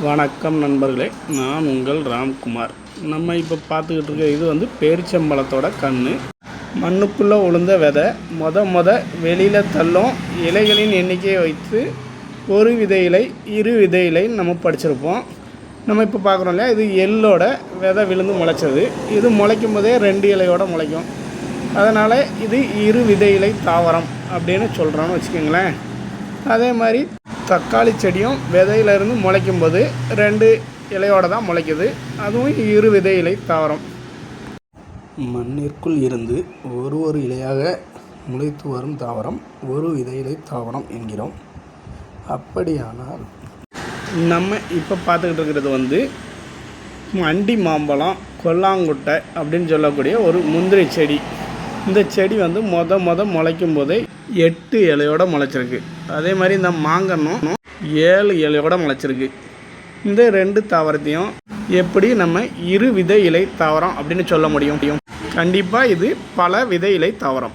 வணக்கம் நண்பர்களே, நான் உங்கள் ராம்குமார். நம்ம இப்போ பார்த்துக்கிட்டு இருக்க இது வந்து பேரிச்சம்பழத்தோட கன்று. மண்ணுக்குள்ளே உளுந்த விதை வெளியில் தள்ளும். இலைகளின் எண்ணிக்கையை வைத்து ஒரு விதை இலை, இரு விதை இலைன்னு நம்ம படிச்சிருப்போம். நம்ம இப்போ பார்க்குறோம் இல்லையா, இது எள்ளோட விதை விழுந்து முளைச்சது. இது முளைக்கும் போதே 2 இலையோடு முளைக்கும். அதனால் இது இரு விதை இலை தாவரம் அப்படின்னு சொல்கிறோன்னு வச்சுக்கோங்களேன். அதே மாதிரி தக்காளி செடியும் விதையிலிருந்து முளைக்கும் போது 2 இலையோடு தான் முளைக்குது. அதுவும் இரு விதை இலை தாவரம். மண்ணிற்குள் இருந்து ஒரு இலையாக முளைத்து வரும் தாவரம் ஒரு விதை இலை தாவரம் என்கிறோம். அப்படியானால் நம்ம இப்போ பார்த்துக்கிட்டு இருக்கிறது வந்து அண்டி மாம்பழம், கொல்லாங்குட்டை அப்படின்னு சொல்லக்கூடிய ஒரு முந்திரி செடி. இந்த செடி வந்து முளைக்கும் போதே 8 இலையோடு முளைச்சிருக்கு. அதே மாதிரி இந்த மாங்கன்னும் 7 இலையோடு முளைச்சிருக்கு. இந்த 2 தாவரத்தையும் எப்படி நம்ம இரு விதை இலை தாவரம் அப்படின்னு சொல்ல முடியும்? கண்டிப்பாக இது பல விதை இலை தாவரம்.